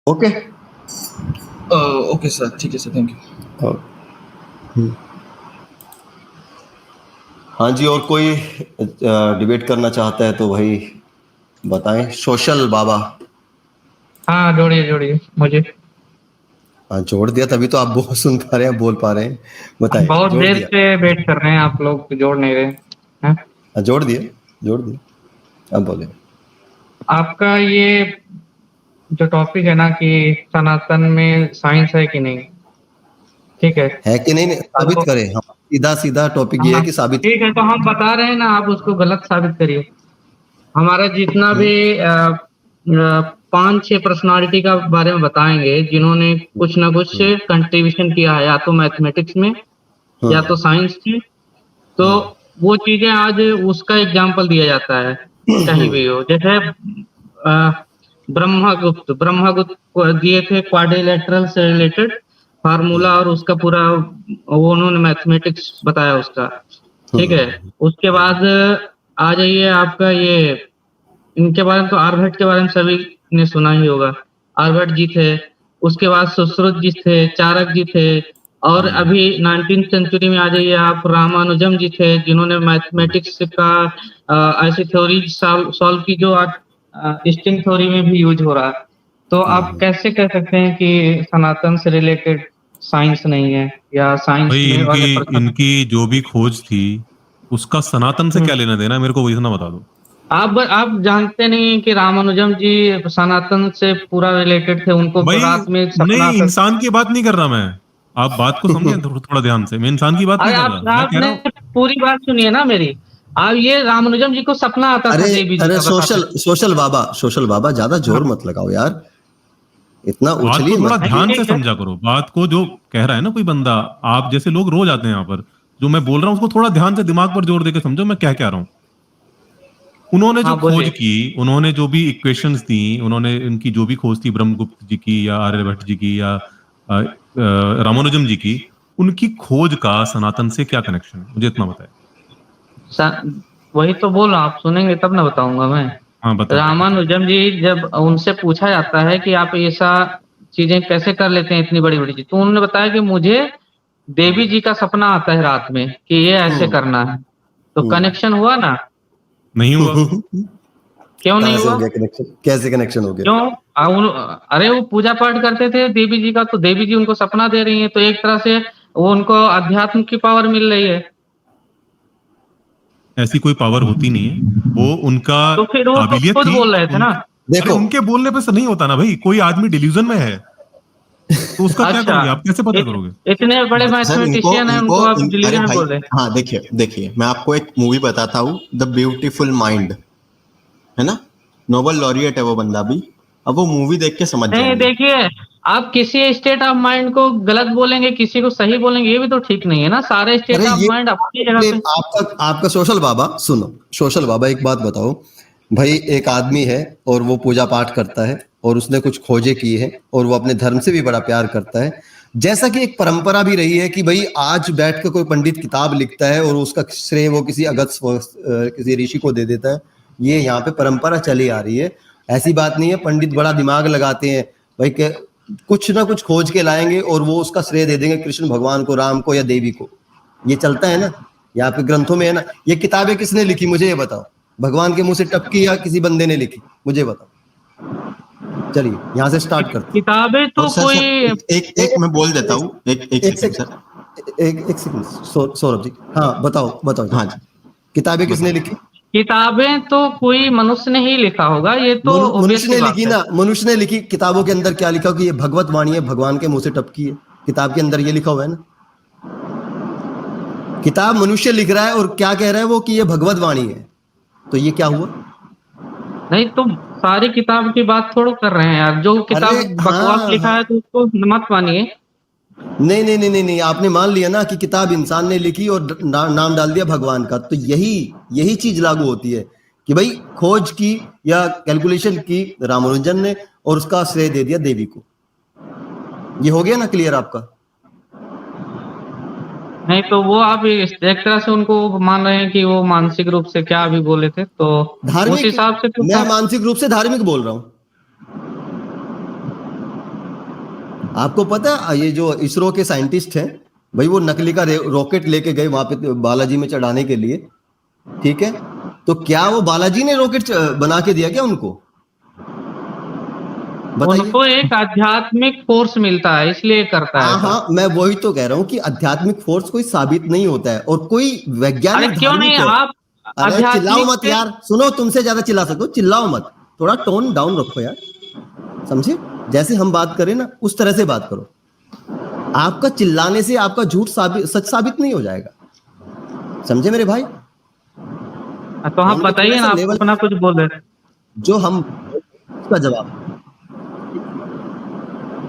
Okay. Okay sir, ठीक है sir, thank you. हाँ जी, और कोई डिबेट करना चाहता है तो भाई बताएं। सोशल बाबा। हाँ, जोड़िए मुझे। हाँ, जोड़ दिया, तभी तो आप बोल सुन पा रहे हैं, बोल पा रहे हैं। बताएं। बहुत जोड़ देर दिया। से वेट कर रहे हैं, आप लोग जोड़ नहीं रहे हैं। हाँ, जोड़ दिए। अब बोले। आपका ये जो टॉपिक है ना कि सनातन में साइंस है कि नहीं, ठीक है। है कि नहीं, साबित तो करें हम। सीधा टॉपिक ये है हाँ, कि साबित। ठीक है, तो हम बता रहे हैं ना, आप उसको गलत साबित करिए। हमारा जितना भी 5-6 पर्सनालिटी का बारे में बताएंगे जिन्होंने कुछ ना कुछ कंट्रीब्यूशन किया है, या तो मैथमेटिक्स में या तो साइंस में, तो वो चीजें आज उसका एग्जाम्पल दिया जाता है कहीं भी हो। जैसे ब्रह्मगुप्त को दिए थे क्वाड्रिलेटरल से रिलेटेड फार्मूला, और उसका पूरा वो उन्होंने मैथमेटिक्स बताया उसका, ठीक है। उसके बाद आ जाइए आपका ये, इनके बारे में तो आर्यभट्ट के बारे में सभी ने सुना ही होगा। आर्यभट्ट जी थे, उसके बाद सुश्रुत जी थे, चाणक्य जी थे, और अभी 19th सेंचुरी में आ जाइए आप, रामानुजम जी थे, जिन्होंने मैथमेटिक्स का ऐसी थ्योरी सॉल्व की जो आज स्ट्रिंग थ्योरी में भी यूज हो रहा है। तो आप कैसे कह सकते हैं कि सनातन से रिलेटेड साइंस नहीं है, या साइंस भाई में वाले इनकी जो भी खोज थी उसका सनातन से क्या लेना देना, मेरे को वही ना बता दो। आप जानते नहीं कि रामानुजम जी सनातन से पूरा रिलेटेड थे, उनको भाई रात में सपना नहीं, आता। इंसान की बात नहीं कर रहा मैं। आप बात को समझे थोड़ा ध्यान से। मैं इंसान की बात नहीं अरे कर रहा, मैं कह रहा आपने हूँ। पूरी बात सुनिए ना मेरी। आप ये रामानुजम जी को सपना आता था देवी जी अरे का, सोशल बाबा ज्यादा जोर मत लगाओ यार, इतना बात उछलिए को थोड़ा मत। ध्यान से समझा करो। बात को जो कह रहा है ना कोई बंदा, आप जैसे लोग रोज आते हैं यहाँ पर, जो मैं बोल रहा हूँ उसको थोड़ा ध्यान से दिमाग पर जोर देके समझो मैं क्या कह रहा हूँ। उन्होंने जो खोज की, उन्होंने जो भी इक्वेशंस दी, उन्होंने इनकी जो भी खोज थी ब्रह्मगुप्त जी की या आर्यभट्ट जी की या रामानुजम जी की, उनकी खोज का सनातन से क्या कनेक्शन है, मुझे इतना बताए। वही तो बोल रहा हूँ, आप सुनेंगे तब ना बताऊंगा मैं। हाँ बताओ। रामानुजम जी जब उनसे पूछा जाता है कि आप ऐसा चीजें कैसे कर लेते हैं, इतनी बड़ी बड़ी चीज, तो उन्होंने बताया कि मुझे देवी जी का सपना आता है रात में कि ये ऐसे करना है। तो कनेक्शन हुआ ना? नहीं हुआ। क्यों नहीं हुआ? कैसे कनेक्शन हो गया? क्यों? अरे वो पूजा पाठ करते थे देवी जी का, तो देवी जी उनको सपना दे रही है, तो एक तरह से वो उनको अध्यात्म की पावर मिल रही है। ऐसी कोई पावर होती नहीं है, वो उनका तो फिर वो काबिलियत खुद थी। बोल रहे थे ना। देखो उनके बोलने पे से नहीं होता ना भाई। कोई आदमी डिल्यूजन में है तो उसका क्या करोगे आप, कैसे पता करोगे? इतने बड़े मैथमेटिशियन हैं, उनको आप डिलीजन में बोल रहे हैं। हाँ देखिए मैं आपको एक मूवी बताता हूँ, द ब्यूटीफुल माइंड, है ना, नोबेल लॉरिएट है वो बंदा भी। अब वो मूवी देख के समझ नहीं, जाएंगे। देखिए, आप किसी स्टेट ऑफ माइंड को गलत बोलेंगे, किसी को सही बोलेंगे, ये भी तो ठीक नहीं है ना। सारे स्टेट ऑफ माइंड अपनी जगह पे। आपका सोशल बाबा सुनो, सोशल बाबा एक बात बताओ भाई। एक आदमी है और वो पूजा पाठ करता है और उसने कुछ खोजें की है और वो अपने धर्म से भी बड़ा प्यार करता है। जैसा कि एक परंपरा भी रही है कि भाई आज बैठ कर कोई पंडित किताब लिखता है और उसका श्रेय वो किसी किसी ऋषि को दे देता है। ये यहाँ पे परंपरा चली आ रही है। ऐसी बात नहीं है, पंडित बड़ा दिमाग लगाते हैं भाई के कुछ ना कुछ खोज के लाएंगे और वो उसका श्रेय दे देंगे कृष्ण भगवान को, राम को या देवी को। ये चलता है ना, यहाँ पे ग्रंथों में है ना। ये किताबें किसने लिखी मुझे ये बताओ? भगवान के मुंह से टपकी या किसी बंदे ने लिखी? मुझे बताओ। चलिए यहाँ से स्टार्ट करते हैं। किताबें तो सर, कोई एक मैं बोल देता हूँ। एक सेकंड सौरभ जी, हाँ बताओ। हाँ जी, किताबें किसने लिखी? किताबें तो कोई मनुष्य ने ही लिखा होगा, ये तो मनुष्य ने लिखी ना। मनुष्य ने लिखी। किताबों के अंदर क्या लिखा कि ये भगवत वाणी है, भगवान के मुंह से टपकी है। किताब के अंदर ये लिखा हुआ है ना। किताब मनुष्य लिख रहा है और क्या कह रहा है वो कि ये भगवत वाणी है। तो ये क्या हुआ? नहीं, तुम सारी किताब की बात थोड़ा कर रहे हैं यार। जो किताब बकवास लिखा है तो उसको मत मानिए। नहीं, आपने मान लिया ना कि किताब इंसान ने लिखी और नाम डाल दिया भगवान का। तो यही चीज लागू होती है कि भाई खोज की या कैलकुलेशन की रामानुजन ने और उसका श्रेय दे दिया देवी को। ये हो गया ना क्लियर आपका? नहीं, तो वो आप एक तरह से उनको मान रहे हैं कि वो मानसिक रूप से क्या भी बोले थे, तो उस हिसाब से मैं मानसिक रूप से धार्मिक बोल रहा हूँ। आपको पता है ये जो इसरो के साइंटिस्ट हैं भाई, वो नकली का रॉकेट लेके गए वहां पे बालाजी में चढ़ाने के लिए, ठीक है? तो क्या वो बालाजी ने रॉकेट बना के दिया क्या उनको? बताइए। उनको एक आध्यात्मिक फोर्स मिलता है इसलिए करता है। हाँ, मैं वही तो कह रहा हूँ कि आध्यात्मिक फोर्स कोई साबित नहीं होता है, और कोई अरे वैज्ञानिक क्यों नहीं, आप अरे चिल्लाओ आध्यात्मिक मत यार, सुनो, तुमसे ज्यादा चिल्ला सकते हो, चिल्लाओ मत, थोड़ा टोन डाउन रखो यार, समझे? जैसे हम बात करें ना उस तरह से बात करो। आपका चिल्लाने से आपका झूठ सच साबित नहीं हो जाएगा, समझे मेरे भाई? तो आप बताइए ना, आप अपना कुछ बोल रहे। जो हम उसका जवाब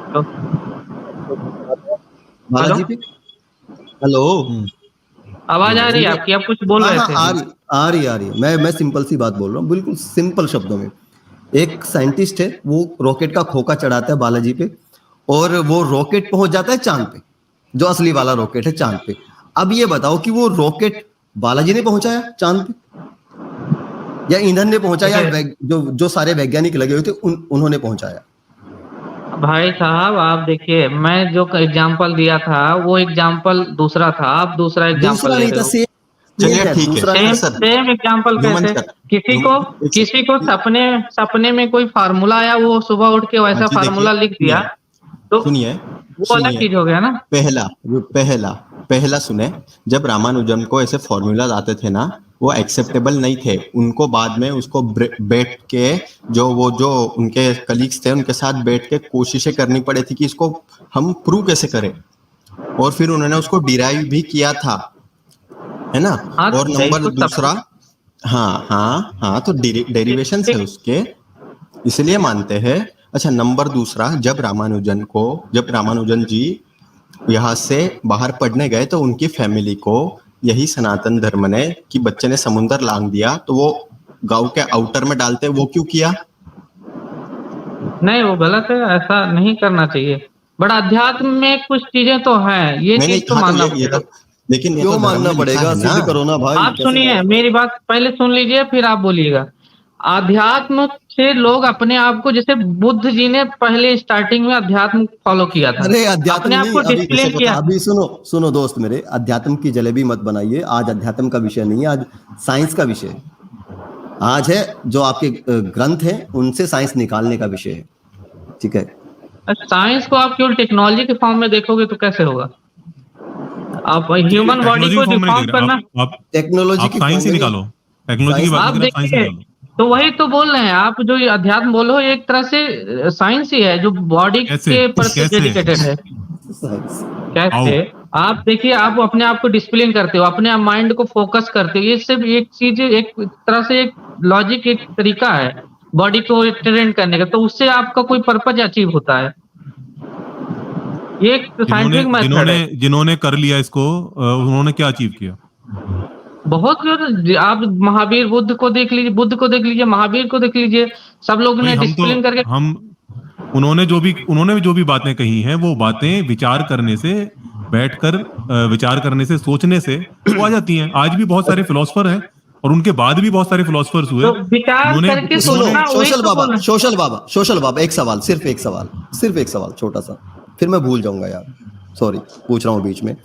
तो बालाजी पे। हेलो, आवाज आ रही है आपकी, आप कुछ बोल रहे थे। आ रही है। मैं सिंपल सी बात बोल रहा हूँ, बिल्कुल सिंपल शब्दों में। एक साइंटिस्ट है, वो रॉकेट का खोखा चढ़ाता है बालाजी पे, और वो रॉकेट पहुंच जाता है चांद पे, जो असली वाला रॉकेट है चांद पे। अब ये बताओ कि वो रॉकेट बालाजी ने पहुंचाया चांद पे, या ईंधन ने पहुंचाया, या जो सारे वैज्ञानिक लगे हुए थे उन्होंने पहुंचाया? भाई साहब आप देखिए, मैं जो एग्जांपल दिया था वो एग्जांपल दूसरा था, आप दूसरा एग्जांपल ले रहे हो। चलिए ठीक है सर, सेम एग्जांपल कैसे? किसी को सपने में कोई फार्मूला आया, वो सुबह उठ के वैसा फार्मूला लिख दिया, तो सुनिए, वो अलग चीज हो गया ना। पहला सुने, जब रामानुजन को ऐसे फॉर्मूलाज आते थे ना, वो एक्सेप्टेबल नहीं थे, उनको बाद में उसको बैठ के जो उनके कलीग्स थे उनके साथ बैठ के कोशिशें करनी पड़ी थी कि इसको हम प्रूव कैसे करें, और फिर उन्होंने उसको डिराइव भी किया था, है ना? और नंबर दूसरा, हाँ, तो डेरिवेशन है उसके, इसलिए मानते हैं। अच्छा, नंबर दूसरा, जब रामानुजन जी यहाँ से बाहर पढ़ने गए तो उनकी फैमिली को यही सनातन धर्म ने कि बच्चे ने समुंदर लांग दिया तो वो गांव के आउटर में डालते, वो क्यों किया? नहीं, वो गलत है, ऐसा नहीं करना चाहिए। बट अध्यात्म में कुछ चीजें तो हैं, ये चीज तो मानना पड़ेगा। लेकिन क्यों मानना पड़ेगा? सिद्ध करो ना भाई। आप सुनिए, मेरी बात पहले सुन लीजिए, फिर आप बोलिएगा। अध्यात्म से लोग अपने आप को, जैसे बुद्ध जी ने पहले स्टार्टिंग में अध्यात्म फॉलो किया था, अरे अध्यात्म अपने आप को डिसिप्लिन किया। अभी सुनो दोस्त मेरे, अध्यात्म की जलेबी मत बनाइए। आज अध्यात्म का विषय नहीं है, आज साइंस का विषय है। आज है जो आपके ग्रंथ हैं उनसे साइंस निकालने का विषय है, ठीक है? साइंस को आप केवल टेक्नोलॉजी के फॉर्म में देखोगे तो कैसे होगा? आप ह्यूमन बॉडी को डिफॉर्म करना, टेक्नोलॉजी की साइंस ही निकालो, टेक्नोलॉजी की बात आप करें, साइंस देखिए, निकालो। तो वही तो बोल रहे हैं आप, जो ये अध्यात्म बोलो एक तरह से साइंस ही है, जो बॉडी के प्रति डेडिकेटेड है। कैसे? आप देखिए, आप अपने आप को डिसिप्लिन करते हो, अपने माइंड को फोकस करते हो, ये सिर्फ एक चीज, एक तरह से एक लॉजिक, एक तरीका है बॉडी को ट्रेन करने का, तो उससे आपका कोई पर्पज अचीव होता है। ये एक साइंटिफिक मेथड है। जिन्होंने कर लिया इसको, उन्होंने क्या अचीव किया? बहुत कुछ। आप महावीर बुद्ध को देख लीजिए, महावीर को देख लीजिए, सब लोग ने डिसिप्लिन करके, उन्होंने जो भी बातें कही हैं, वो बातें विचार करने से, बैठकर विचार करने से, सोचने से वो आ जाती हैं। आज भी बहुत सारे फिलोसफर हैं, और उनके बाद भी बहुत सारे फिलोसफर्स हुए, तो विचार करके सोचना। सोशल बाबा, एक सवाल, सिर्फ एक सवाल छोटा सा, फिर मैं भूल जाऊंगा यार, सॉरी, पूछ रहा हूँ बीच में।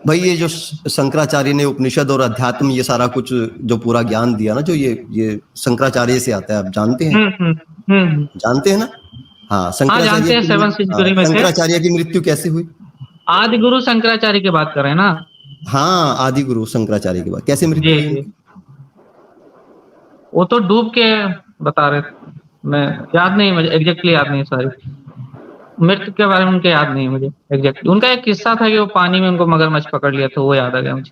भाई ये जो शंकराचार्य ने उपनिषद और अध्यात्म, ये सारा कुछ जो पूरा ज्ञान दिया ना, जो ये शंकराचार्य से आता है, आप जानते हैं? जानते हैं ना? हाँ, शंकराचार्य की मृत्यु कैसे हुई? आदि गुरु शंकराचार्य की बात कर रहे हैं ना? हाँ, आदि गुरु शंकराचार्य की बात, कैसे मृत्यु हुई? वो तो डूब के बता रहे थे, मैं याद नहीं, मुझे एग्जैक्टली याद नहीं, सॉरी, मृत्यु के बारे में उनके याद नहीं मुझे एग्जैक्टली। उनका एक किस्सा था कि वो पानी में उनको मगरमच्छ पकड़ लिया, तो वो याद आ गया मुझे।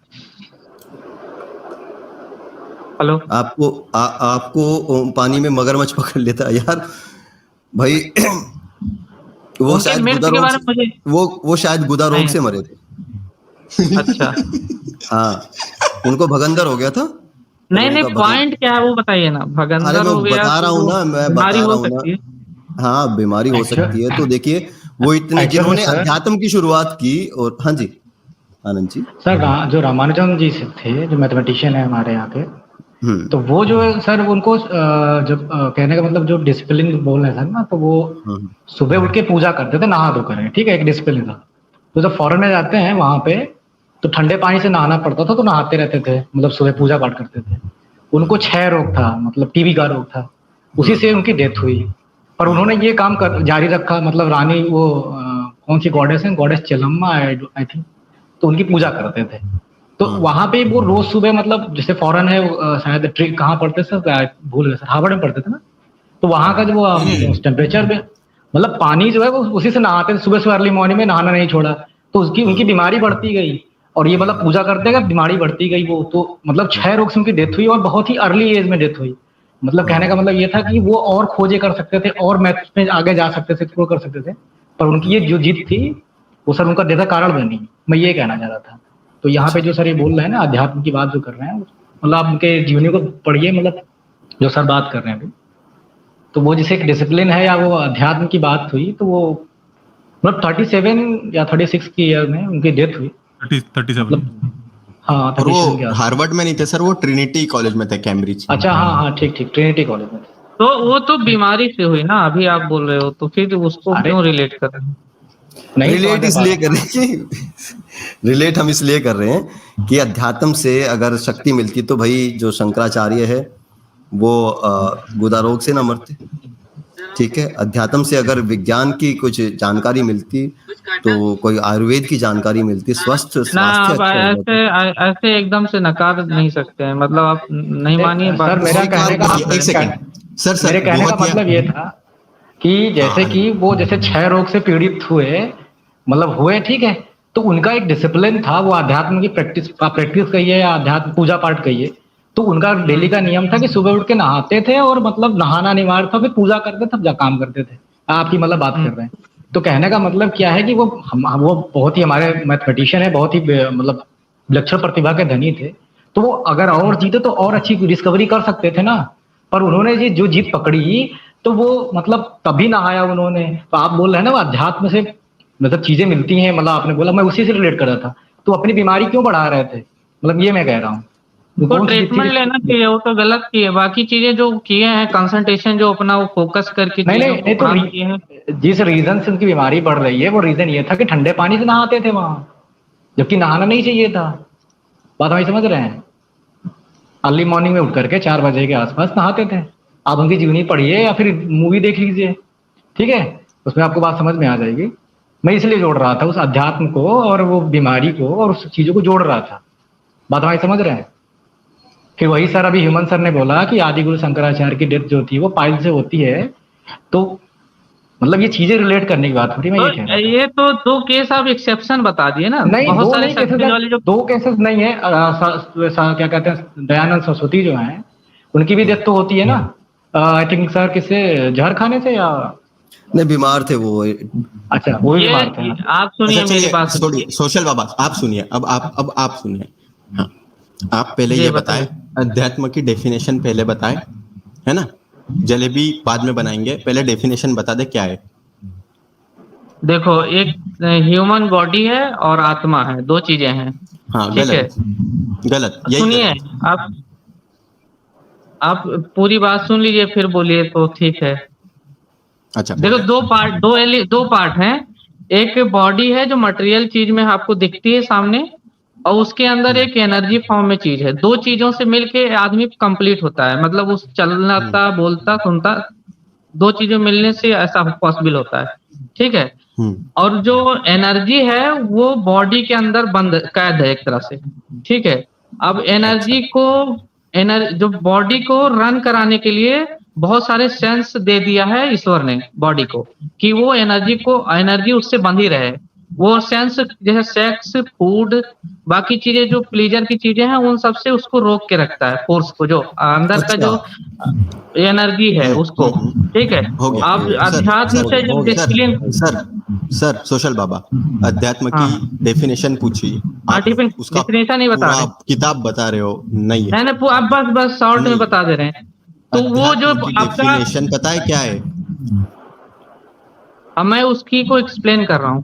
हेलो, आपको पानी में मगरमच्छ पकड़ लेता यार भाई? वो शायद वो शायद गुदा रोग से मरे थे। अच्छा। हाँ, उनको भगंदर हो गया था। नहीं, पॉइंट क्या है वो बताइए ना। भगंदर हो गया, बता रहा हूँ ना, मैं बता रहा हूँ ना। हाँ, बीमारी हो सकती है। तो देखिए, वो इतने जिन्होंने अध्यात्म की शुरुआत की, और हाँ जी आनंद जी सर, जो रामानुजन जी थे, जो मैथमेटिशियन है हमारे यहाँ के, तो वो जो है सर उनको जब कहने का मतलब जो डिसिप्लिन बोल रहे हैं सर ना, तो वो सुबह उठ के पूजा करते थे नहा धोकर, ठीक है, एक डिसिप्लिन था। तो जब फॉरेन में जाते हैं वहां पे तो ठंडे पानी से नहाना पड़ता था, तो नहाते रहते थे, मतलब सुबह पूजा पाठ करते थे। उनको क्षय रोग था, मतलब टीबी का रोग था, उसी से उनकी डेथ हुई। पर उन्होंने ये काम जारी रखा, मतलब रानी वो कौन सी गॉडेस है, गॉडेस चेलम्मा आई थिंक, तो उनकी पूजा करते थे। तो वहां पे वो रोज सुबह, मतलब जैसे फॉरेन है शायद ट्रिक कहाँ पढ़ते सर, भूल गए सर, हार्वर्ड में पढ़ते थे ना, तो वहां का जो वो टेम्परेचर में मतलब पानी जो है वो उसी से नहाते थे सुबह सुबह, अर्ली मॉर्निंग में नहाना नहीं छोड़ा तो उसकी उनकी बीमारी बढ़ती गई। और ये मतलब पूजा करते गए बीमारी बढ़ती गई, वो तो मतलब क्षय रोग से उनकी डेथ हुई और बहुत ही अर्ली एज में डेथ हुई। मतलब कहने का मतलब ये था कि वो और खोजे कर सकते थे और मैथ्स में आगे जा सकते थे, एक्सप्लोर कर सकते थे, पर उनकी ये जो जीत थी वो सर उनका डेथ कारण बनी। मैं ये कहना चाह रहा था। तो यहाँ पे जो सर ये बोल रहे हैं ना अध्यात्म की बात जो कर रहे हैं, मतलब आप उनके जीवनी को पढ़िए, मतलब जो सर बात कर रहे हैं अभी, तो वो जैसे एक डिसिप्लिन है या वो अध्यात्म की बात हुई, तो वो मतलब 37 या 36 की ईयर में उनकी डेथ हुई। 37। हाँ, और वो हार्वर्ड में नहीं थे सर, वो ट्रिनिटी कॉलेज में थे, कैम्ब्रिज। अच्छा, हाँ ठीक ठीक, ट्रिनिटी कॉलेज में। तो वो तो बीमारी से हुई ना, अभी आप बोल रहे हो, तो फिर उसको क्यों रिलेट कर रहे हैं? नहीं, रिलेट इसलिए कर रहे हैं रिलेट हम इसलिए कर रहे हैं कि अध्यात्म से अगर शक्ति मिलती तो भाई जो शंकराचार्य है वो गुदा रोग से ना मरते, ठीक है। अध्यात्म से अगर विज्ञान की कुछ जानकारी मिलती तो कोई आयुर्वेद की जानकारी मिलती, स्वस्थ स्वास्थ्य अच्छा हो जाता। ऐसे एकदम से नकार नहीं सकते हैं, मतलब आप नहीं मानिए सर मेरा कहने का एक सेकंड सर मेरे कहने का मतलब ये था कि जैसे कि वो जैसे क्षय रोग से पीड़ित हुए, मतलब हुए, ठीक है, तो उनका एक डिसिप्लिन था, वो अध्यात्म की प्रैक्टिस कहिए या अध्यात्म पूजा पाठ कहिए, तो उनका डेली का नियम था कि सुबह उठ के नहाते थे और मतलब नहाना अनिवार्य था, फिर पूजा करते तब जा काम करते थे। आपकी मतलब बात कर रहे हैं, तो कहने का मतलब क्या है कि वो बहुत ही हमारे मैथमेटिशियन है, बहुत ही मतलब विलक्षण प्रतिभा के धनी थे, तो वो अगर और जीते तो और अच्छी डिस्कवरी कर सकते थे ना। पर उन्होंने जी जो जीत पकड़ी तो वो मतलब तभी नहाया उन्होंने। तो आप बोल रहे हैं ना वो अध्यात्म से मतलब चीजें मिलती हैं, मतलब आपने बोला, मैं उसी से रिलेट कर रहा था। तो अपनी बीमारी क्यों बढ़ा रहे थे, मतलब ये मैं कह रहा हूँ। उनको ट्रीटमेंट लेना चाहिए, वो तो गलत किए। बाकी चीजें जो किए हैं, कंसंट्रेशन जो अपना वो फोकस करके नहीं तो जिस रीजन से उनकी बीमारी बढ़ रही है वो रीजन ये था कि ठंडे पानी से नहाते थे वहां, जबकि नहाना नहीं चाहिए था। बात हमारी समझ रहे हैं? अर्ली मॉर्निंग में उठ करके 4 बजे के आसपास नहाते थे। आप उनकी जीवनी पढ़िए या फिर मूवी देख लीजिए, ठीक है, उसमें आपको बात समझ में आ जाएगी। मैं इसलिए जोड़ रहा था उस अध्यात्म को और वो बीमारी को और उस चीजों को जोड़ रहा था। बात हमारी समझ रहे हैं? फिर वही सर अभी ह्यूमन सर ने बोला कि आदि गुरु शंकराचार्य की डेथ जो थी वो पाइल से होती है, तो मतलब ये चीजें रिलेट करने की बात हो रही है। मैं ये कह रहा हूं। ये तो 2 केस आप एक्सेप्शन बता दिए ना। नहीं, बहुत सारे केसेस वाले जो 2 केसेस नहीं है, क्या कहते हैं, दयानंद सरस्वती जो हैं उनकी भी डेथ तो होती है ना, आई थिंक सर किससे, जहर खाने से या नहीं, बीमार थे वो। अच्छा, वो भी बीमार थे। आप सुनिए अच्छा, मेरी बात छोड़िए सोशल बाबा, आप सुनिए, अब आप सुनिए। हाँ, आप पहले ये बताएं, अध्यात्म की डेफिनेशन पहले बताएं, है ना। जलेबी बाद में बनाएंगे, पहले डेफिनेशन बता दे क्या है। देखो, एक ह्यूमन बॉडी है और आत्मा है, 2 चीजें हैं। हाँ, ठीक है, गलत सुनिए आप पूरी बात सुन लीजिए फिर बोलिए तो ठीक है। अच्छा, देखो, 2 पार्ट हैं। एक बॉडी है जो मटेरियल चीज में आपको दिखती है सामने, और उसके अंदर एक एनर्जी फॉर्म में चीज है। 2 चीजों से मिलके आदमी कंप्लीट होता है, मतलब उस चलता बोलता सुनता, 2 चीजें मिलने से ऐसा पॉसिबल होता है, ठीक है। और जो एनर्जी है वो बॉडी के अंदर बंद कैद है एक तरह से, ठीक है। अब एनर्जी को जो बॉडी को रन कराने के लिए बहुत सारे सेंस दे दिया है ईश्वर ने बॉडी को, कि वो एनर्जी उससे बंधी रहे। वो सेंस जैसे सेक्स, फूड, बाकी चीजें जो प्लीजर की चीजें हैं उन सब से उसको रोक के रखता है, फोर्स को, जो अंदर का जो एनर्जी है उसको, ठीक है। आप अध्यात्म से जब डिसिप्लिन सर सोशल बाबा, अध्यात्म की डेफिनेशन पूछिए। उसका डेफिनेशन नहीं बता रहे, किताब बता रहे हो? नहीं है, आप बस शॉर्ट में बता दे रहे हैं। तो वो जो आपका डेफिनेशन पता है क्या है? अब मैं उसकी को एक्सप्लेन कर रहा हूँ।